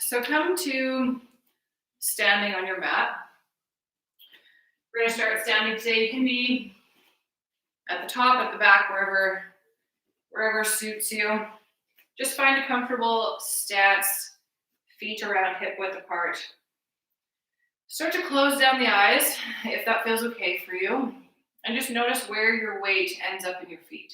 So come to standing on your mat. We're going to start standing today. You can be at the top, at the back, wherever suits you. Just find a comfortable stance, feet around hip width apart. Start to close down the eyes if that feels okay for you. And just notice where your weight ends up in your feet.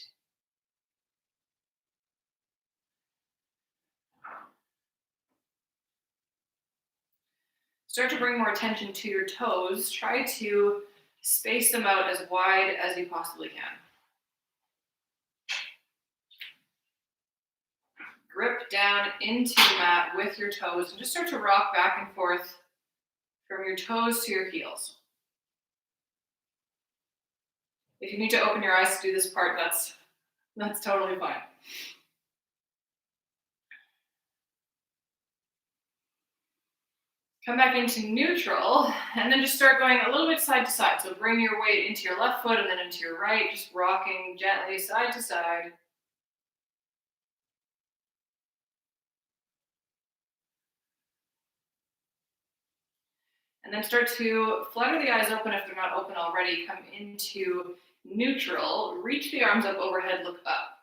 Start to bring more attention to your toes. Try to space them out as wide as you possibly can. Grip down into the mat with your toes and just start to rock back and forth from your toes to your heels. If you need to open your eyes to do this part, that's totally fine. Come back into neutral, and then just start going a little bit side to side. So bring your weight into your left foot and then into your right, just rocking gently side to side. And then start to flutter the eyes open if they're not open already. Come into neutral, reach the arms up overhead, look up.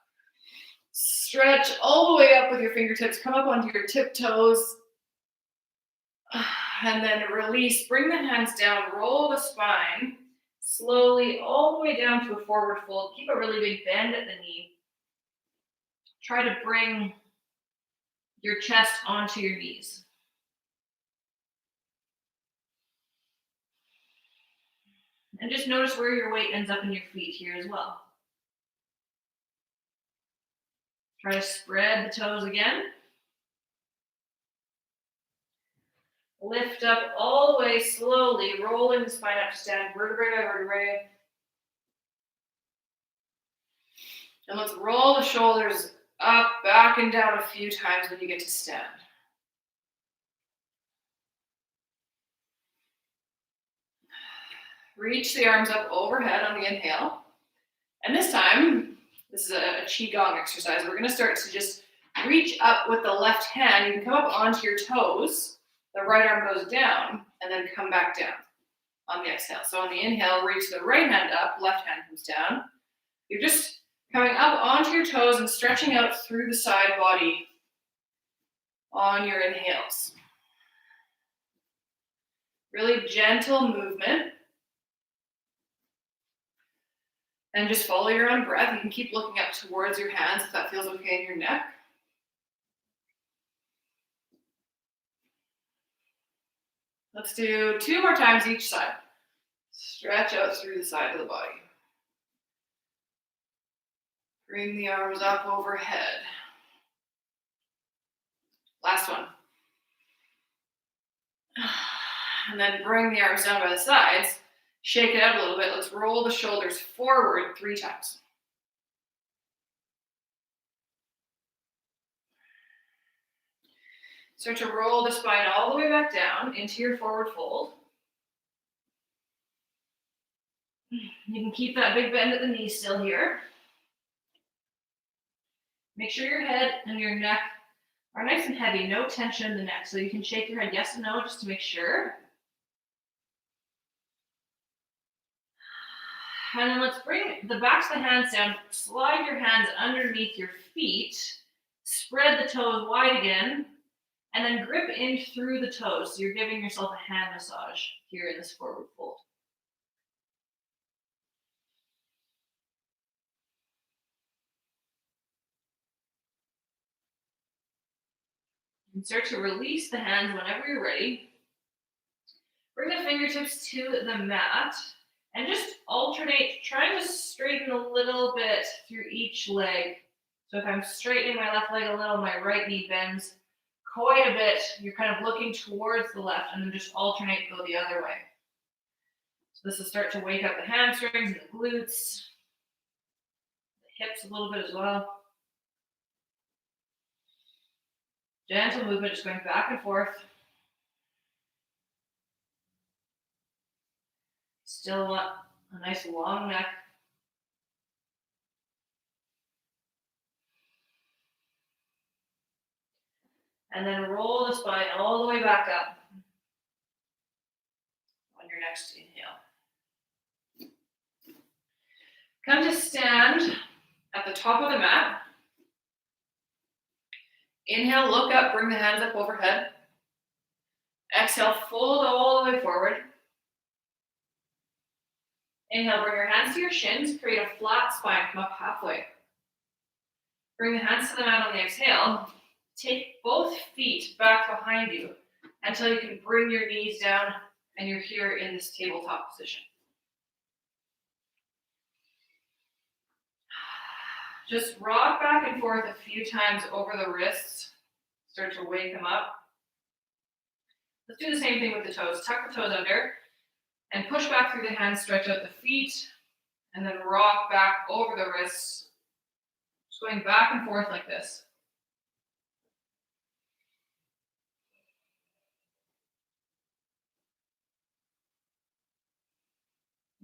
Stretch all the way up with your fingertips, come up onto your tiptoes. And then release, bring the hands down, roll the spine slowly all the way down to a forward fold. Keep a really big bend at the knee. Try to bring your chest onto your knees. And just notice where your weight ends up in your feet here as well. Try to spread the toes again. Lift up all the way slowly, rolling the spine up to stand vertebrae by vertebrae. And let's roll the shoulders up, back, and down a few times when you get to stand. Reach the arms up overhead on the inhale. And this time, this is a Qigong exercise. We're going to start to just reach up with the left hand. You can come up onto your toes. The right arm goes down and then come back down on the exhale. So on the inhale, reach the right hand up, left hand comes down. You're just coming up onto your toes and stretching out through the side body on your inhales. Really gentle movement. And just follow your own breath. You can keep looking up towards your hands if that feels okay in your neck. Let's do 2 more times each side. Stretch out through the side of the body. Bring the arms up overhead. Last one. And then bring the arms down by the sides. Shake it out a little bit. Let's roll the shoulders forward 3 times. Start to roll the spine all the way back down into your forward fold. You can keep that big bend at the knee still here. Make sure your head and your neck are nice and heavy, no tension in the neck. So you can shake your head yes and no just to make sure. And then let's bring the backs of the hands down. Slide your hands underneath your feet. Spread the toes wide again. And then grip in through the toes. So you're giving yourself a hand massage here in this forward fold. And start to release the hands whenever you're ready. Bring the fingertips to the mat. And just alternate, trying to straighten a little bit through each leg. So if I'm straightening my left leg a little, my right knee bends quite a bit. You're kind of looking towards the left and then just alternate, go the other way. So this will start to wake up the hamstrings and the glutes, the hips a little bit as well. Gentle movement, just going back and forth. Still want a nice long neck. And then roll the spine all the way back up on your next inhale. Come to stand at the top of the mat. Inhale, look up, bring the hands up overhead. Exhale, fold all the way forward. Inhale, bring your hands to your shins, create a flat spine, come up halfway. Bring the hands to the mat on the exhale. Take both feet back behind you until you can bring your knees down and you're here in this tabletop position. Just rock back and forth a few times over the wrists. Start to wake them up. Let's do the same thing with the toes. Tuck the toes under and push back through the hands, stretch out the feet, and then rock back over the wrists. Just going back and forth like this.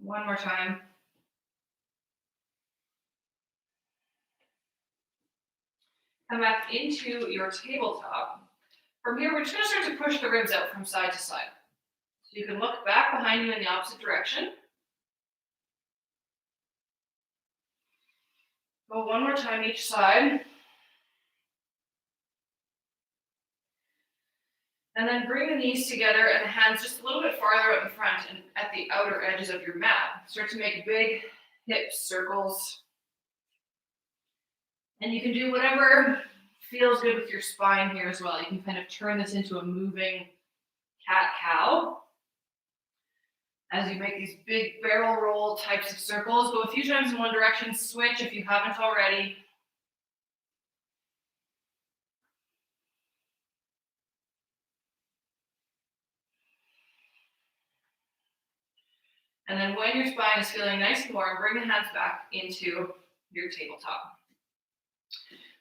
One more time. Come back into your tabletop. From here, we're just going to start to push the ribs out from side to side. So you can look back behind you in the opposite direction. Go one more time each side. And then bring the knees together and the hands just a little bit farther out in front and at the outer edges of your mat. Start to make big hip circles. And you can do whatever feels good with your spine here as well. You can kind of turn this into a moving cat-cow. As you make these big barrel roll types of circles, go a few times in one direction, switch if you haven't already. And then when your spine is feeling nice and warm, bring the hands back into your tabletop.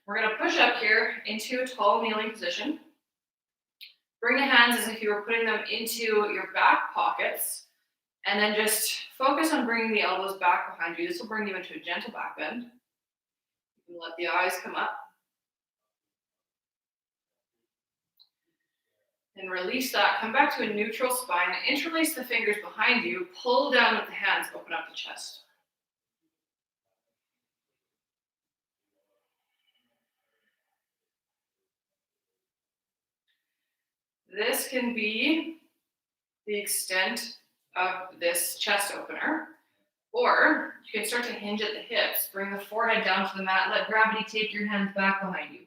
We're going to push up here into a tall kneeling position. Bring the hands as if you were putting them into your back pockets. And then just focus on bringing the elbows back behind you. This will bring you into a gentle back bend. You can let the eyes come up. And release that. Come back to a neutral spine. Interlace the fingers behind you. Pull down with the hands. Open up the chest. This can be the extent of this chest opener, or you can start to hinge at the hips. Bring the forehead down to the mat. Let gravity take your hands back behind you.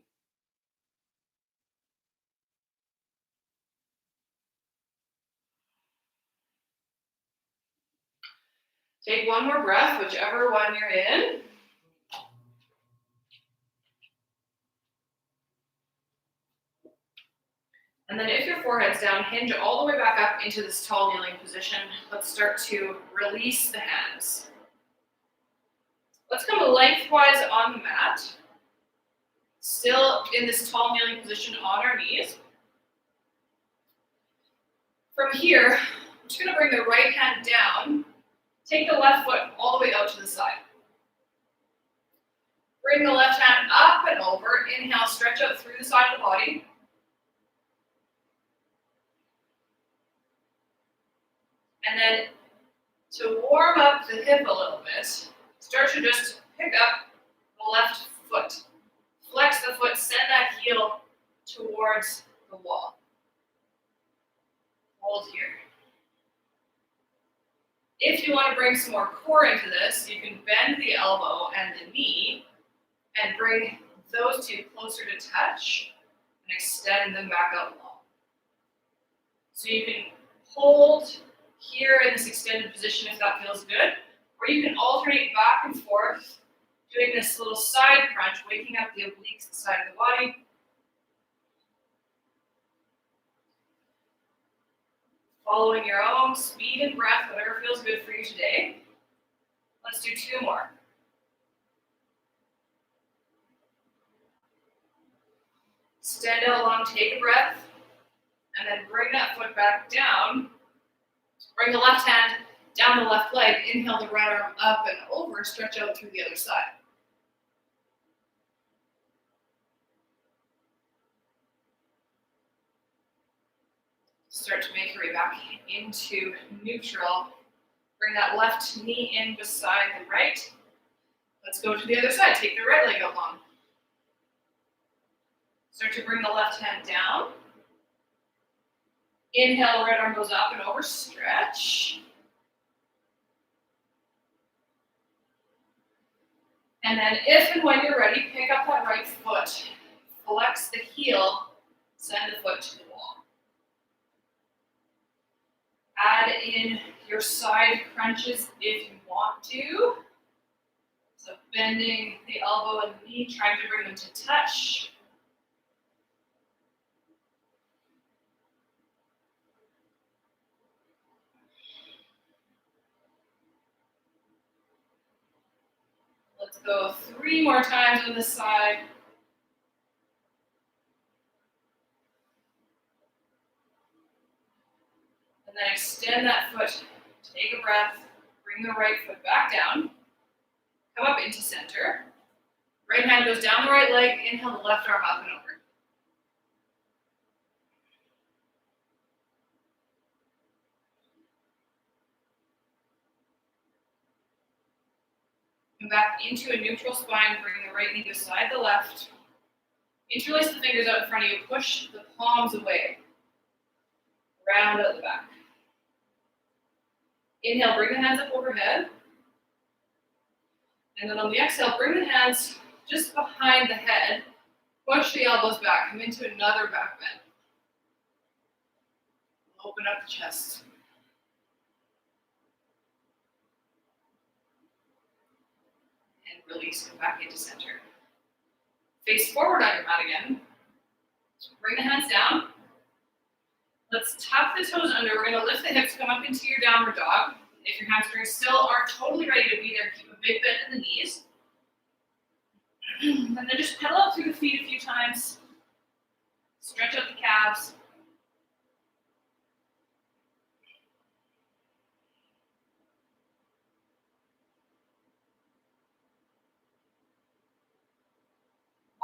Take one more breath, whichever one you're in. And then if your forehead's down, hinge all the way back up into this tall kneeling position. Let's start to release the hands. Let's come lengthwise on the mat. Still in this tall kneeling position on our knees. From here, I'm just going to bring the right hand down. Take the left foot all the way out to the side. Bring the left hand up and over. Inhale, stretch out through the side of the body. And then to warm up the hip a little bit, start to just pick up the left foot. Flex the foot, send that heel towards the wall. Hold here. If you want to bring some more core into this, you can bend the elbow and the knee and bring those two closer to touch and extend them back out long. So you can hold here in this extended position if that feels good, or you can alternate back and forth, doing this little side crunch, waking up the obliques, the side of the body. Following your own speed and breath, whatever feels good for you today. Let's do two more. Stand out long, take a breath, and then bring that foot back down. Bring the left hand down the left leg. Inhale the right arm up and over. Stretch out through the other side. Start to make your way back into neutral. Bring that left knee in beside the right. Let's go to the other side. Take the right leg out long. Start to bring the left hand down. Inhale, right arm goes up and over, stretch. And then if and when you're ready, pick up that right foot. Flex the heel, send the foot to the wall. Add in your side crunches if you want to. So bending the elbow and knee, trying to bring them to touch. Let's go 3 more times on this side. And then extend that foot, take a breath, bring the right foot back down, come up into center. Right hand goes down the right leg, inhale the left arm up and over. Come back into a neutral spine, bring the right knee beside the left. Interlace the fingers out in front of you, push the palms away. Round out the back. Inhale, bring the hands up overhead. And then on the exhale, bring the hands just behind the head. Push the elbows back, come into another back bend. Open up the chest. And release, come back into center. Face forward on your mat again. Bring the hands down. Let's tuck the toes under. We're going to lift the hips, come up into your downward dog. If your hamstrings still aren't totally ready to be there, keep a big bend in the knees. And then just pedal out through the feet a few times. Stretch out the calves.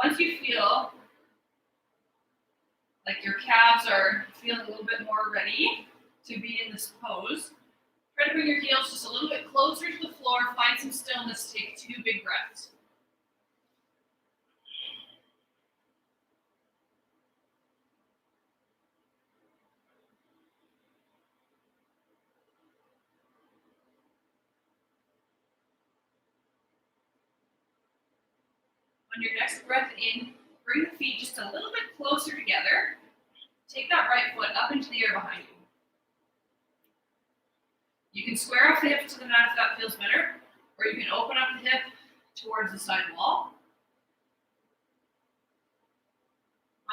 Once you feel like your calves are feeling a little bit more ready to be in this pose, try to bring your heels just a little bit closer to the floor, find some stillness, take 2 big breaths. On your next breath in, bring the feet just a little bit closer together. Take that right foot up into the air behind you. You can square off the hip to the mat if that feels better, or you can open up the hip towards the side wall.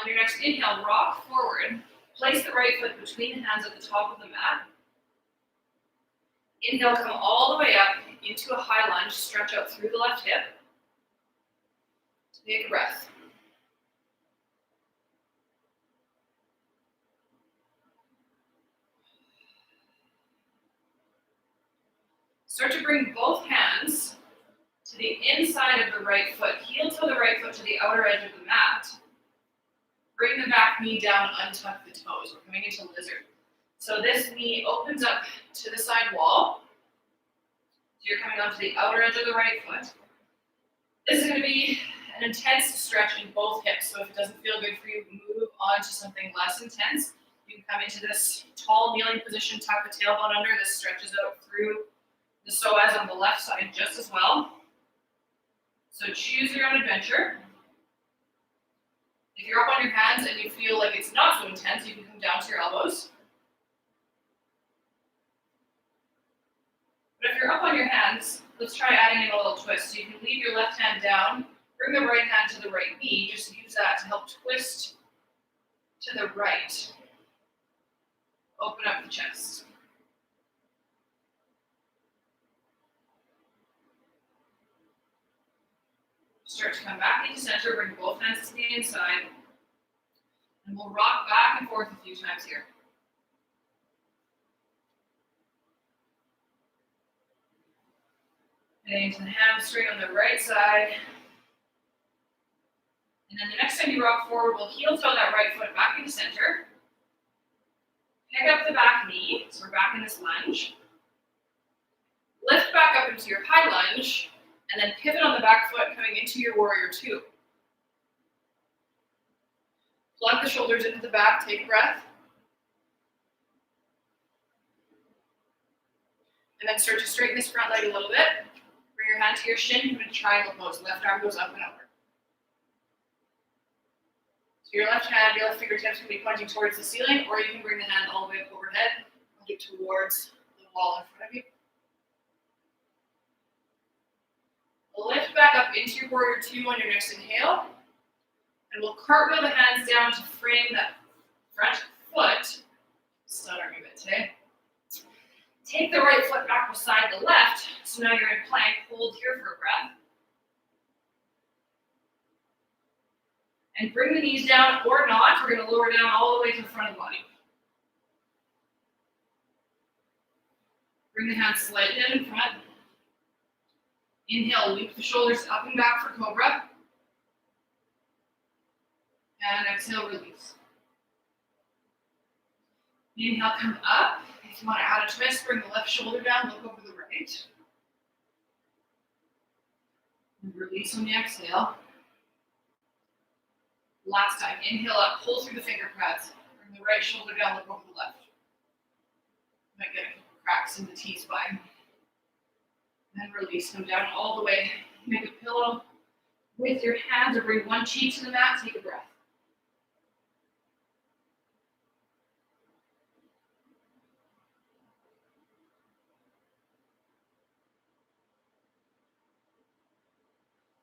On your next inhale, rock forward. Place the right foot between the hands at the top of the mat. Inhale, come all the way up into a high lunge, stretch out through the left hip. Take a breath. Start to bring both hands to the inside of the right foot. Heel toe the right foot to the outer edge of the mat. Bring the back knee down and untuck the toes. We're coming into lizard. So this knee opens up to the side wall. So you're coming onto the outer edge of the right foot. This is going to be an intense stretch in both hips. So if it doesn't feel good for you, move on to something less intense. You can come into this tall kneeling position, tuck the tailbone under. This stretches out through the psoas on the left side just as well. So choose your own adventure. If you're up on your hands and you feel like it's not so intense, you can come down to your elbows. But if you're up on your hands, let's try adding in a little twist. So you can leave your left hand down, bring the right hand to the right knee, just use that to help twist to the right. Open up the chest. Start to come back into center, bring both hands to the inside. And we'll rock back and forth a few times here. Heading into the hamstring on the right side. And then the next time you rock forward, we'll heel toe that right foot back into center. Pick up the back knee, so we're back in this lunge. Lift back up into your high lunge, and then pivot on the back foot coming into your warrior two. Plug the shoulders into the back, take a breath. And then start to straighten this front leg a little bit. Bring your hand to your shin, come into triangle pose. Left arm goes up and over. So your left hand, your left fingertips can be pointing towards the ceiling, or you can bring the hand all the way up overhead, pointing towards the wall in front of you. Lift back up into your warrior two on your next inhale. And we'll cartwheel the hands down to frame that front foot. Stuttering a bit today. Take the right foot back beside the left. So now you're in plank. Hold here for a breath. And bring the knees down or not. We're going to lower down all the way to the front of the body. Bring the hands slightly down in front. Inhale, loop the shoulders up and back for cobra. And exhale, release. Inhale, come up. If you want to add a twist, bring the left shoulder down, look over the right. And release on the exhale. Last time, inhale up, pull through the finger pads. Bring the right shoulder down, look over the left. Might get a couple cracks in the T-spine. And release, come down all the way. Make a pillow with your hands, or bring one cheek to the mat, take a breath.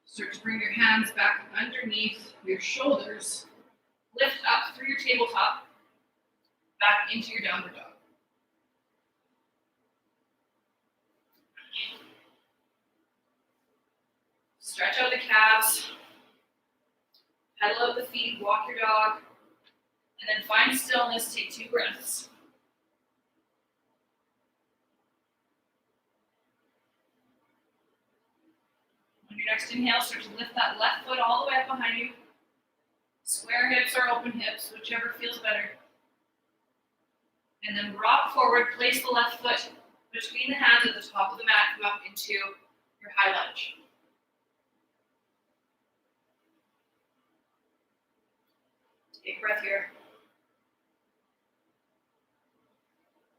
Start to bring your hands back underneath your shoulders. Lift up through your tabletop, back into your downward dog. Stretch out the calves, pedal out the feet, walk your dog, and then find stillness, take 2 breaths. On your next inhale, start to lift that left foot all the way up behind you. Square hips or open hips, whichever feels better. And then rock forward, place the left foot between the hands at the top of the mat, come up into your high lunge. Take a breath here.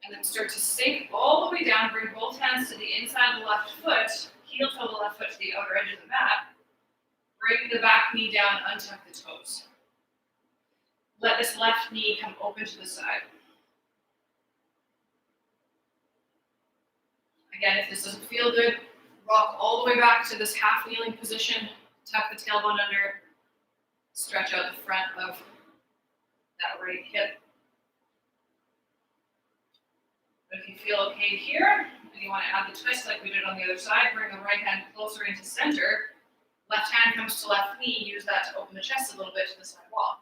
And then start to sink all the way down, bring both hands to the inside of the left foot, heel toe the left foot to the outer edge of the mat. Bring the back knee down, untuck the toes. Let this left knee come open to the side. Again, if this doesn't feel good, rock all the way back to this half kneeling position, tuck the tailbone under, stretch out the front of that right hip. But if you feel okay here, and you want to add the twist like we did on the other side, bring the right hand closer into center. Left hand comes to left knee, use that to open the chest a little bit to the side wall.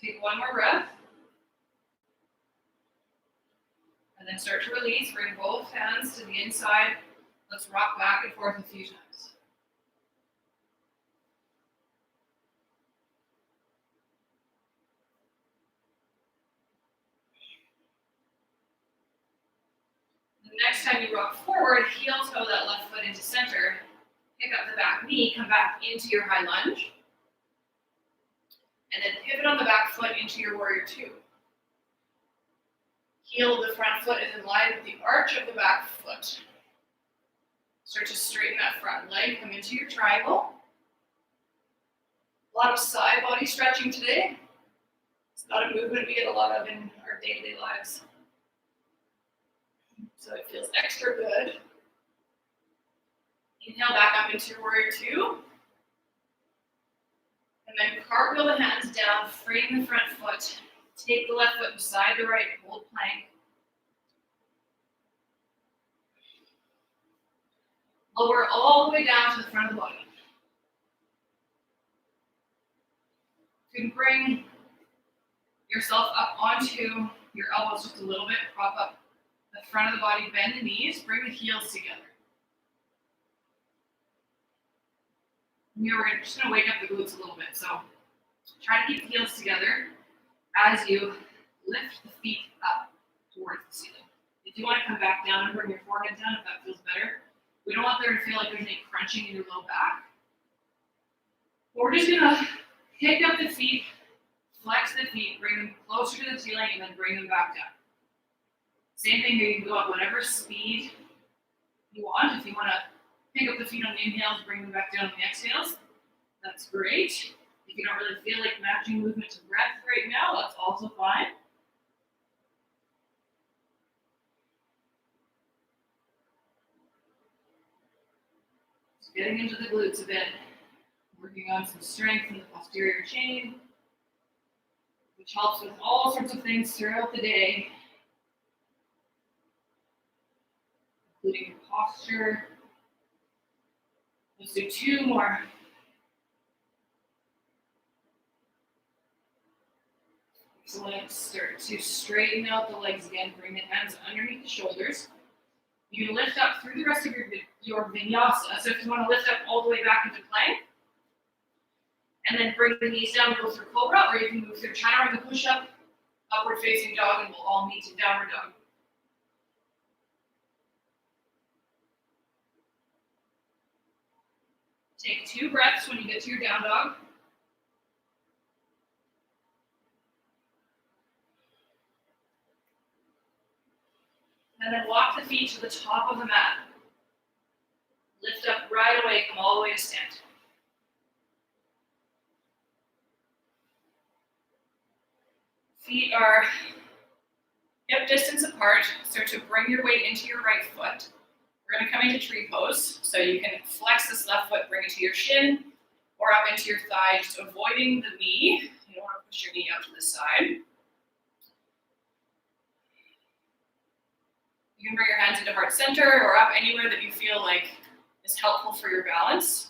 Take one more breath. And then start to release. Bring both hands to the inside. Let's rock back and forth a few times. The next time you rock forward, heel toe that left foot into center. Pick up the back knee, come back into your high lunge. And then pivot on the back foot into your warrior two. Heel of the front foot is in line with the arch of the back foot. Start to straighten that front leg, come into your triangle. A lot of side body stretching today. It's not a movement we get a lot of in our day-to-day lives. So it feels extra good. Inhale back up into your warrior two. And then cartwheel the hands down, frame the front foot. Take the left foot beside the right, hold plank. Lower all the way down to the front of the body. You can bring yourself up onto your elbows just a little bit, prop up the front of the body, bend the knees, bring the heels together. And we're just going to wake up the glutes a little bit. So try to keep the heels together as you lift the feet up towards the ceiling. If you want to come back down and bring your forehead down, if that feels better. We don't want there to feel like there's any crunching in your low back. We're just going to pick up the feet, flex the feet, bring them closer to the ceiling, and then bring them back down. Same thing here, you can go at whatever speed you want. If you want to pick up the feet on the inhales, bring them back down on the exhales, that's great. If you don't really feel like matching movement to breath right now, that's also fine. Just getting into the glutes a bit, working on some strength in the posterior chain, which helps with all sorts of things throughout the day, including your posture. Let's do 2 more. Excellent. Start to straighten out the legs again. Bring the hands underneath the shoulders. You can lift up through the rest of your vinyasa. So if you want to lift up all the way back into plank, and then bring the knees down, go through cobra, or you can move through chaturanga push-up, upward facing dog, and we'll all meet in downward dog. Take 2 breaths when you get to your down dog. And then walk the feet to the top of the mat. Lift up right away, come all the way to stand. Feet are hip distance apart. Start to bring your weight into your right foot. We're going to come into tree pose. So you can flex this left foot, bring it to your shin, or up into your thigh, just avoiding the knee. You don't want to push your knee out to the side. You can bring your hands into heart center or up anywhere that you feel like is helpful for your balance.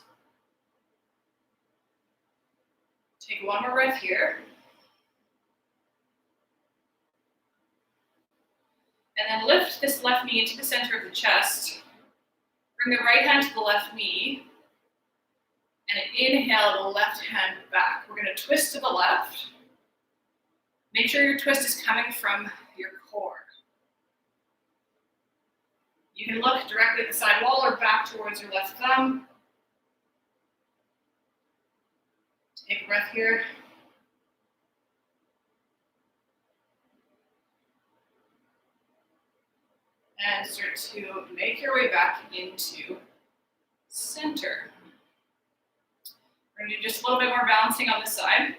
Take 1 more breath here. And then lift this left knee into the center of the chest. Bring the right hand to the left knee. And inhale the left hand back. We're going to twist to the left. Make sure your twist is coming from your core. You can look directly at the side wall or back towards your left thumb. Take a breath here. And start to make your way back into center. We're going to do just a little bit more balancing on this side.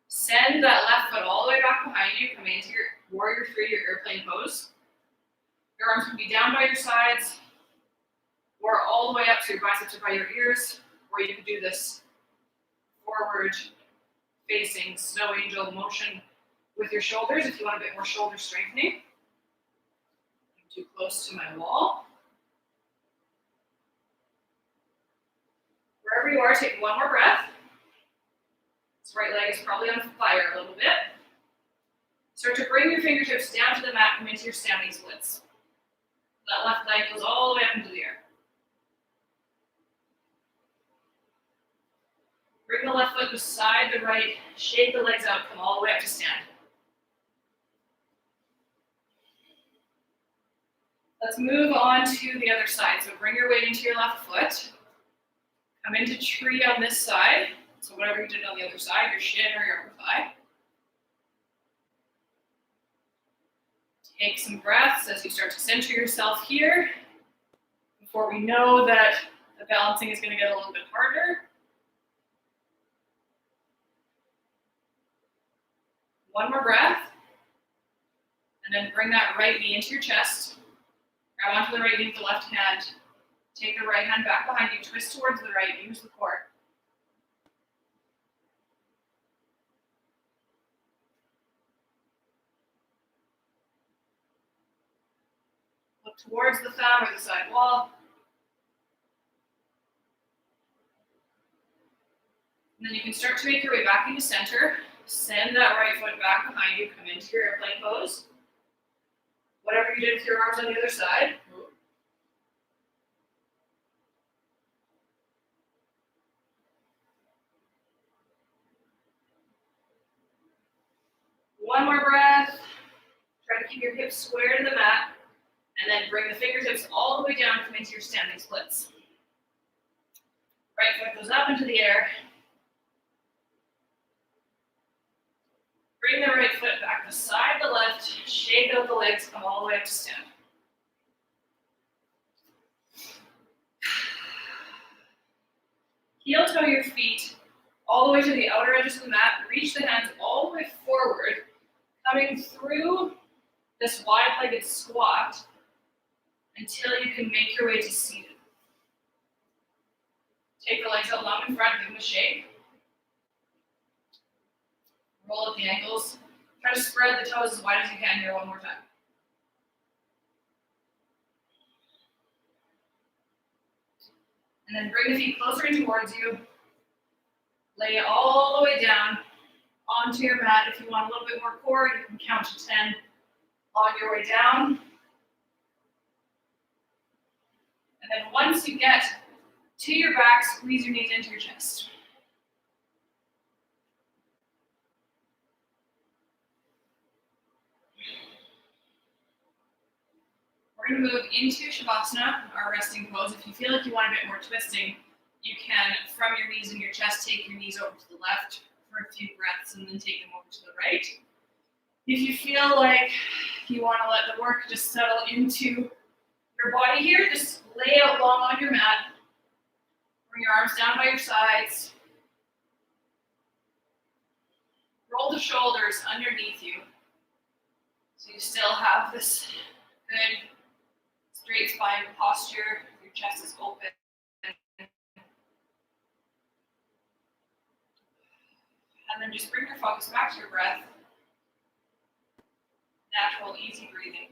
Send that left foot all the way back behind you. Come into your warrior 3, your airplane pose. Your arms can be down by your sides, or all the way up so your biceps are by your ears, or you can do this forward facing snow angel motion with your shoulders if you want a bit more shoulder strengthening. I'm too close to my wall. Wherever you are, take 1 more breath. This right leg is probably on fire a little bit. Start to bring your fingertips down to the mat, come into your standing splits. That left leg goes all the way up into the air. Bring the left foot beside the right, shake the legs out, come all the way up to stand. Let's move on to the other side. So bring your weight into your left foot. Come into tree on this side. So whatever you did on the other side, your shin or your upper thigh. Take some breaths as you start to center yourself here. Before we know that the balancing is going to get a little bit harder. 1 more breath. And then bring that right knee into your chest. Grab onto the right knee with the left hand. Take the right hand back behind you. Twist towards the right. Use the core. Look towards the thumb or the side wall. And then you can start to make your way back into center. send that right foot back behind you, come into your airplane pose. Whatever you did with your arms on the other side. One more breath. Try to keep your hips square to the mat. And then bring the fingertips all the way down, come into your standing splits. Right foot goes up into the air. Bring the right foot back beside the left, shake out the legs, come all the way up to stand. Heel toe your feet all the way to the outer edges of the mat. Reach the hands all the way forward, coming through this wide-legged squat until you can make your way to seated. Take the legs out long in front, give them a shake. Roll up the ankles. Try to spread the toes as wide as you can here one more time. And then bring the feet closer in towards you. Lay all the way down onto your mat. If you want a little bit more core, you can count to 10 on your way down. And then once you get to your back, squeeze your knees into your chest. We're going to move into Shavasana, our resting pose. If you feel like you want a bit more twisting, you can, from your knees and your chest, take your knees over to the left for a few breaths and then take them over to the right. If you feel like you want to let the work just settle into your body here, just lay out long on your mat. Bring your arms down by your sides. Roll the shoulders underneath you. So you still have this good straight spine posture. Your chest is open. And then just bring your focus back to your breath. Natural, easy breathing.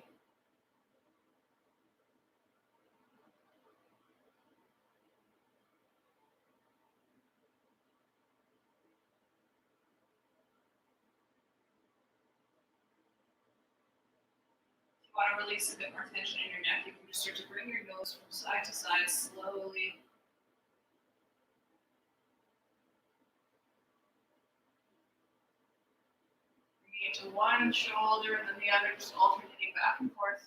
If you want to release a bit more tension in your neck, you can just start to bring your nose from side to side slowly. Bringing it to one shoulder and then the other, just alternating back and forth.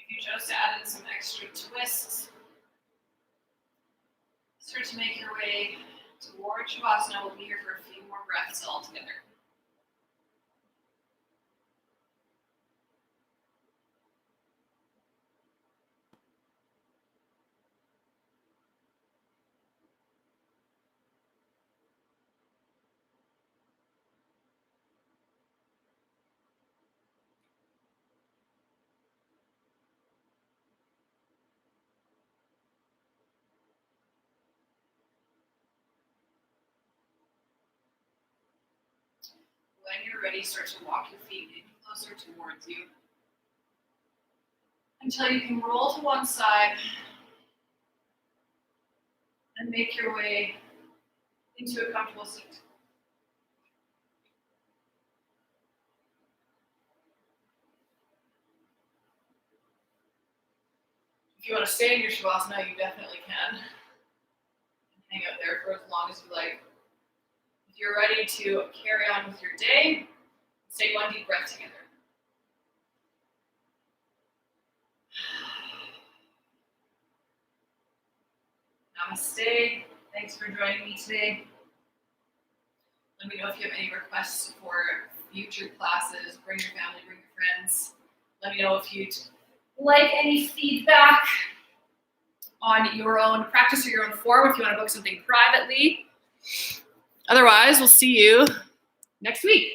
If you chose to add in some extra twists, start to make your way toward Shavasana. We'll be here for a few more breaths all together. When you're ready, start to walk your feet in closer towards you until you can roll to one side and make your way into a comfortable seat. If you want to stay in your Shavasana, you definitely can. Hang out there for as long as you like. If you're ready to carry on with your day, let's take one deep breath together. Namaste. Thanks for joining me today. Let me know if you have any requests for future classes. Bring your family, bring your friends. Let me know if you'd like any feedback on your own practice or your own form, if you want to book something privately. Otherwise, we'll see you next week.